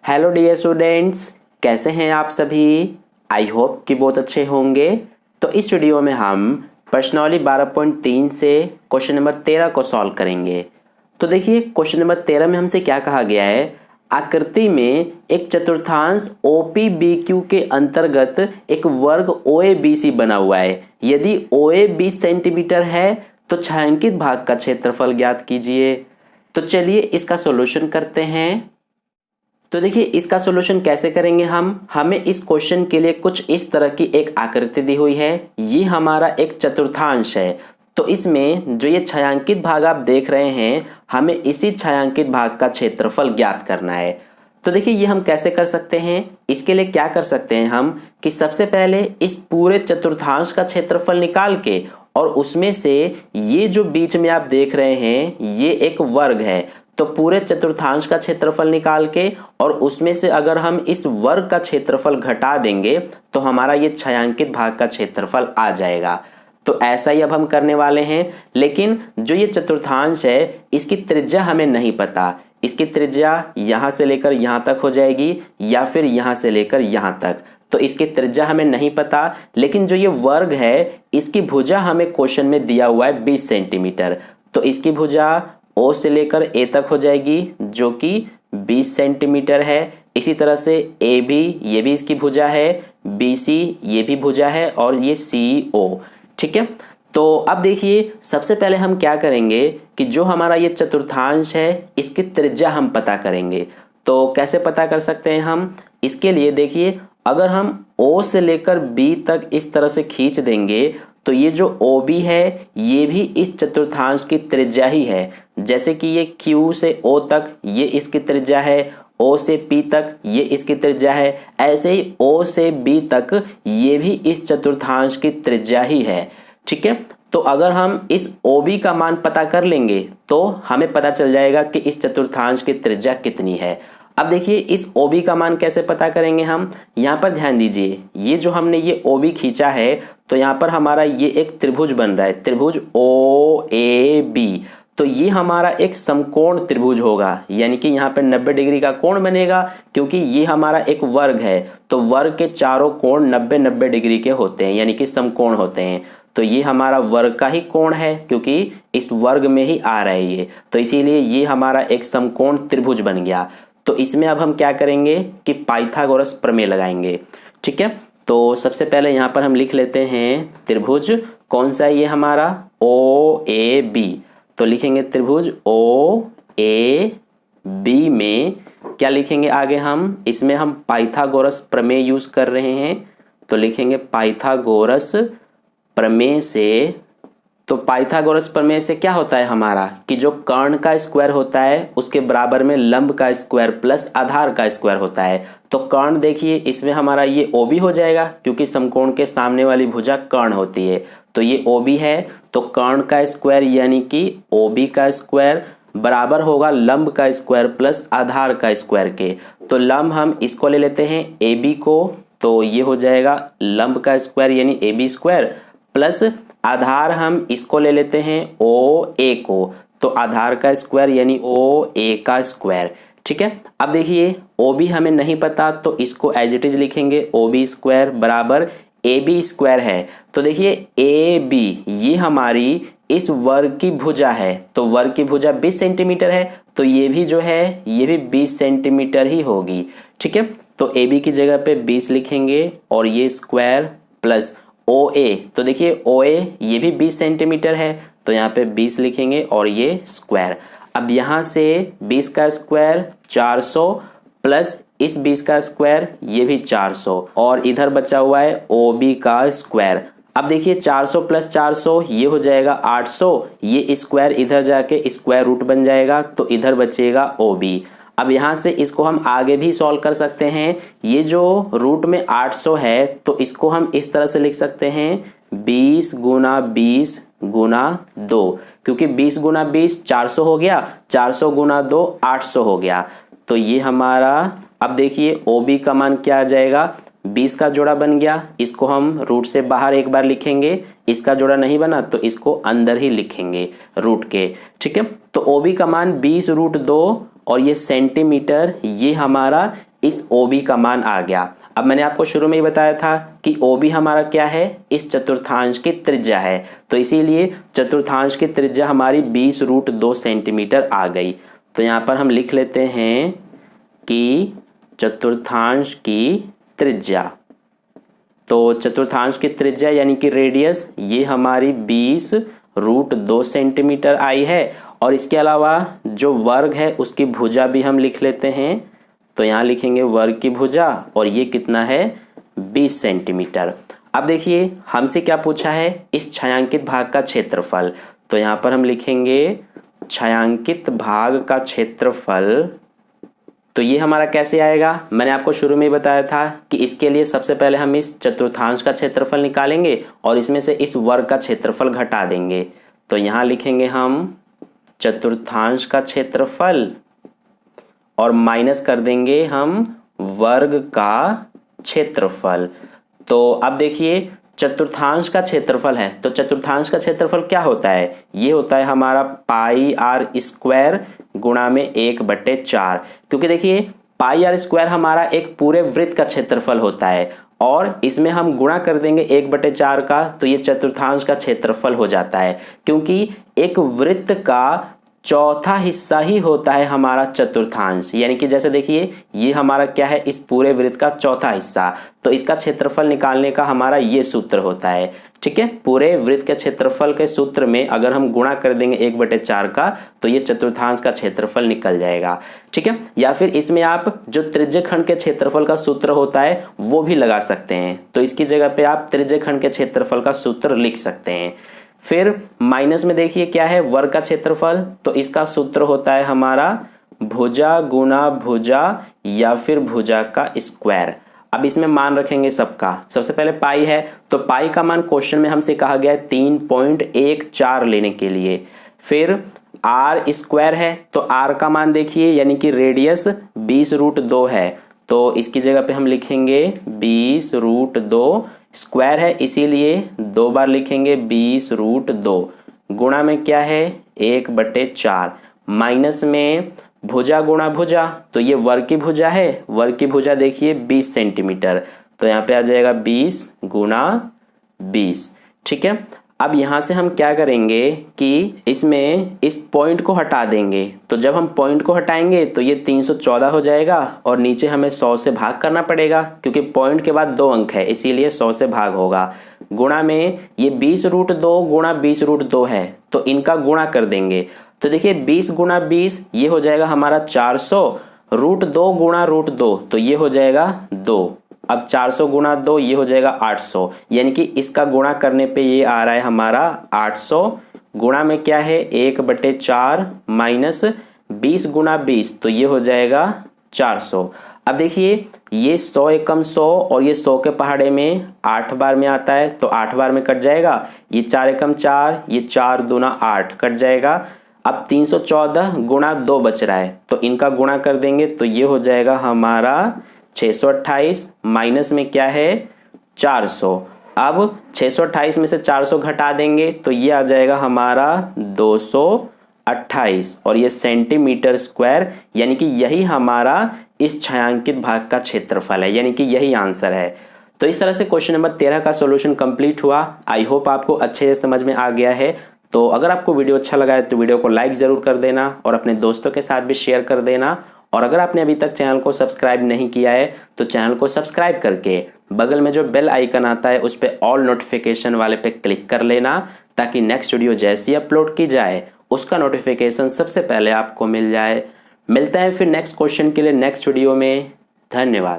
Hello dear students, कैसे हैं आप सभी। आई होप कि बहुत अच्छे होंगे। तो इस वीडियो में हम प्रश्नावली 12.3 से क्वेश्चन नंबर 13 को सॉल्व करेंगे। तो देखिए क्वेश्चन नंबर 13 में हमसे क्या कहा गया है। आकृति में एक चतुर्थांश OPBQ के अंतर्गत एक वर्ग OABC बना हुआ है। यदि OA 20 सेंटीमीटर है तो छायांकित भाग का क्षेत्रफल ज्ञात कीजिए। तो चलिए इसका सॉल्यूशन करते हैं। तो देखिए इसका सॉल्यूशन कैसे करेंगे हमें इस क्वेश्चन के लिए कुछ इस तरह की एक आकृति दी हुई है। ये हमारा एक चतुर्थांश है। तो इसमें जो ये छायांकित भाग आप देख रहे हैं, हमें इसी छायांकित भाग का क्षेत्रफल ज्ञात करना है। तो देखिए ये हम कैसे कर सकते हैं। इसके लिए क्या कर सकते हैं हम कि सबसे पहले इस पूरे चतुर्थांश का क्षेत्रफल निकाल के और उसमें से ये जो बीच में आप देख रहे हैं ये एक वर्ग है, तो पूरे चतुर्थांश का क्षेत्रफल निकाल के और उसमें से अगर हम इस वर्ग का क्षेत्रफल घटा देंगे तो हमारा ये छायांकित भाग का क्षेत्रफल आ जाएगा। तो ऐसा ही अब हम करने वाले हैं। लेकिन जो ये चतुर्थांश है इसकी त्रिज्या हमें नहीं पता। इसकी त्रिज्या यहां से लेकर यहां तक हो जाएगी या फिर यहां से लेकर यहां तक, तो इसकी त्रिज्या हमें नहीं पता। लेकिन जो ये वर्ग है इसकी भुजा हमें क्वेश्चन में दिया हुआ है 20 सेंटीमीटर। तो इसकी भुजा O से लेकर A तक हो जाएगी जो कि 20 सेंटीमीटर है। इसी तरह से AB ये भी इसकी भुजा है, BC ये भी भुजा है और ये CO। ठीक है, तो अब देखिए सबसे पहले हम क्या करेंगे कि जो हमारा ये चतुर्थांश है इसकी त्रिज्या हम पता करेंगे। तो कैसे पता कर सकते हैं हम, इसके लिए देखिए अगर हम O से लेकर B तक इस तरह से खींच देंगे तो ये जो OB है ये भी इस चतुर्थांश की त्रिज्या ही है। जैसे कि ये Q से O तक ये इसकी त्रिज्या है, O से P तक ये इसकी त्रिज्या है, ऐसे ही O से B तक ये भी इस चतुर्थांश की त्रिज्या ही है। ठीक है, तो अगर हम इस OB का मान पता कर लेंगे तो हमें पता चल जाएगा कि इस चतुर्थांश की त्रिज्या कितनी है। अब देखिए इस OB का मान कैसे पता करेंगे हम, यहाँ पर ध्यान दीजिए। ये जो हमने ये OB खींचा है तो यहाँ पर हमारा ये एक त्रिभुज बन रहा है, त्रिभुज OAB। तो ये हमारा एक समकोण त्रिभुज होगा, यानी कि यहाँ पे 90 डिग्री का कोण बनेगा क्योंकि ये हमारा एक वर्ग है। तो वर्ग के चारों कोण 90-90 डिग्री के होते हैं, यानी कि समकोण होते हैं। तो ये हमारा वर्ग का ही कोण है क्योंकि इस वर्ग में ही आ रहा है ये, तो इसीलिए ये हमारा एक समकोण त्रिभुज बन गया। तो इसमें अब हम क्या करेंगे कि पाइथागोरस प्रमेय लगाएंगे। ठीक है, तो सबसे पहले यहाँ पर हम लिख लेते हैं त्रिभुज कौन सा है ये हमारा OAB। तो लिखेंगे त्रिभुज OAB में क्या लिखेंगे आगे हम, इसमें हम पाइथागोरस प्रमेय यूज कर रहे हैं। तो लिखेंगे पाइथागोरस प्रमेय से, तो पाइथागोरस प्रमेय से क्या होता है हमारा कि जो कर्ण का स्क्वायर होता है उसके बराबर में लंब का स्क्वायर प्लस आधार का स्क्वायर होता है। तो कर्ण देखिए इसमें हमारा ये OB हो जाएगा क्योंकि समकोण के सामने वाली भुजा कर्ण होती है। तो ये OB है, तो कर्ण का स्क्वायर यानी कि OB का स्क्वायर बराबर होगा लंब का स्क्वायर प्लस आधार का स्क्वायर के। तो लंब हम इसको ले लेते हैं AB को, तो ये हो जाएगा लंब का स्क्वायर यानी AB स्क्वायर प्लस आधार हम इसको ले लेते हैं OA को, तो आधार का स्क्वायर यानी OA का स्क्वायर। ठीक है, अब देखिए OB हमें नहीं पता तो इसको एज इट इज लिखेंगे OB स्क्वायर बराबर AB स्क्वायर है। तो देखिए AB ये हमारी इस वर्ग की भुजा है, तो वर्ग की भुजा 20 सेंटीमीटर है, तो ये भी जो है ये भी 20 सेंटीमीटर ही होगी। ठीक है, तो AB की जगह पे 20 लिखेंगे और ये स्क्वायर प्लस OA, तो देखिए OA ये भी 20 सेंटीमीटर है, तो यहाँ पे 20 लिखेंगे और ये स्क्वायर। अब यहाँ से 20 का स्क्वायर 400 प्लस इस 20 का स्क्वायर ये भी 400 और इधर बचा हुआ है OB का स्क्वायर। अब देखिए 400 प्लस 400 ये हो जाएगा 800, ये स्क्वायर इधर जाके स्क्वायर रूट बन जाएगा, तो इधर बचेगा OB। अब यहाँ से इसको हम आगे भी सॉल्व कर सकते हैं। ये जो रूट में 800 है तो इसको हम इस तरह से लिख सकते हैं 20 गुना 20 गुना 2, क्योंकि 20 गुना 20 400 हो गया, 400 गुना 2 800 हो गया। तो ये हमारा, अब देखिए OB का मान क्या आ जाएगा, 20 का जोड़ा बन गया, इसको हम रूट से बाहर एक बार लिखेंगे, इसका जोड़ा नहीं बना तो इसको अंदर ही लिखेंगे रूट के। ठीक है, तो OB का मान 20 रूट 2 और ये सेंटीमीटर, ये हमारा इस OB का मान आ गया। अब मैंने आपको शुरू में ही बताया था कि OB हमारा क्या है, इस चतुर्थांश की त्रिज्या है, तो इसीलिए चतुर्थांश की त्रिज्या हमारी 20√2 सेंटीमीटर आ गई। तो यहाँ पर हम लिख लेते हैं कि चतुर्थांश की त्रिज्या, तो चतुर्थांश की त्रिज्या यानी कि रेडियस ये हमारी 20√2 सेंटीमीटर आई है। और इसके अलावा जो वर्ग है उसकी भुजा भी हम लिख लेते हैं, तो यहाँ लिखेंगे वर्ग की भुजा, और ये कितना है 20 सेंटीमीटर। अब देखिए हमसे क्या पूछा है, इस छायांकित भाग का क्षेत्रफल, तो यहाँ पर हम लिखेंगे छायांकित भाग का क्षेत्रफल। तो ये हमारा कैसे आएगा, मैंने आपको शुरू में ही बताया था कि इसके लिए सबसे पहले हम इस चतुर्थांश का क्षेत्रफल निकालेंगे और इसमें से इस वर्ग का क्षेत्रफल घटा देंगे। तो यहाँ लिखेंगे हम चतुर्थांश का क्षेत्रफल और माइनस कर देंगे हम वर्ग का क्षेत्रफल। तो अब देखिए चतुर्थांश का क्षेत्रफल है, तो चतुर्थांश का क्षेत्रफल क्या होता है, ये होता है हमारा πr² गुणा में 1/4। क्योंकि देखिए πr² हमारा एक पूरे वृत्त का क्षेत्रफल होता है और इसमें हम गुणा कर देंगे 1/4 का, तो ये चतुर्थांश का क्षेत्रफल हो जाता है। क्योंकि एक वृत्त का चौथा हिस्सा ही होता है हमारा चतुर्थांश, यानी कि जैसे देखिए ये हमारा क्या है, इस पूरे वृत्त का चौथा हिस्सा, तो इसका क्षेत्रफल निकालने का हमारा ये सूत्र होता है। ठीक है, पूरे वृत्त के क्षेत्रफल के सूत्र में अगर हम गुणा कर देंगे 1/4 का, तो ये चतुर्थांश का क्षेत्रफल निकल जाएगा। ठीक है, या फिर इसमें आप जो त्रिज्यखंड के क्षेत्रफल का सूत्र होता है वो भी लगा सकते हैं, तो इसकी जगह पे आप त्रिज्यखंड के क्षेत्रफल का सूत्र लिख सकते हैं। फिर माइनस में देखिए क्या है, वर्ग का क्षेत्रफल, तो इसका सूत्र होता है हमारा भुजा गुना भुजा या फिर भुजा का स्क्वायर। अब इसमें मान रखेंगे सबका, सबसे पहले पाई है, तो पाई का मान क्वेश्चन में हमसे कहा गया है 3.14 लेने के लिए। फिर r² है, तो r का मान देखिए यानी कि रेडियस 20√2 है, तो इसकी जगह पे हम लिखेंगे 20√2, स्क्वायर है इसीलिए 2 बार लिखेंगे 20√2, गुणा में क्या है 1/4, माइनस में भुजा गुणा भुजा, तो ये वर्ग की भुजा है, वर्ग की भुजा देखिए 20 सेंटीमीटर, तो यहाँ पे आ जाएगा 20 गुणा 20। ठीक है, अब यहाँ से हम क्या करेंगे कि इसमें इस पॉइंट को हटा देंगे, तो जब हम पॉइंट को हटाएंगे तो ये 314 हो जाएगा और नीचे हमें 100 से भाग करना पड़ेगा, क्योंकि पॉइंट के बाद 2 अंक है इसीलिए 100 से भाग होगा। गुणा में ये 20√2 गुणा 20√2 है, तो इनका गुणा कर देंगे, तो देखिए 20 गुणा 20 ये हो जाएगा हमारा 400, √2 गुणा √2 तो ये हो जाएगा 2, अब 400 गुणा 2 ये हो जाएगा 800, यानी कि इसका गुणा करने पे ये आ रहा है हमारा 800, गुणा में क्या है 1/4 माइनस 20 गुणा 20 तो ये हो जाएगा 400। अब देखिए ये 100 एकम 100 और ये 100 के पहाड़े में 8 बार में आता है, तो 8 बार में कट जाएगा, ये 4 एकम 4, ये 4 दूना 8 कट जाएगा। अब 314 गुणा 2 बच रहा है, तो इनका गुणा कर देंगे तो ये हो जाएगा हमारा 628, माइनस में क्या है 400। अब 628 में से 400 घटा देंगे तो ये आ जाएगा हमारा 228 और ये सेंटीमीटर स्क्वायर, यानी कि यही हमारा इस छायांकित भाग का क्षेत्रफल है, यानी कि यही आंसर है। तो इस तरह से क्वेश्चन नंबर 13 का सॉल्यूशन कंप्लीट हुआ। आई होप आपको अच्छे से समझ में आ गया है। तो अगर आपको वीडियो अच्छा लगा है तो वीडियो को लाइक ज़रूर कर देना और अपने दोस्तों के साथ भी शेयर कर देना। और अगर आपने अभी तक चैनल को सब्सक्राइब नहीं किया है तो चैनल को सब्सक्राइब करके बगल में जो बेल आइकन आता है उस पर ऑल नोटिफिकेशन वाले पे क्लिक कर लेना, ताकि नेक्स्ट वीडियो जैसी अपलोड की जाए उसका नोटिफिकेशन सबसे पहले आपको मिल जाए। मिलते हैं फिर नेक्स्ट क्वेश्चन के लिए नेक्स्ट वीडियो में। धन्यवाद।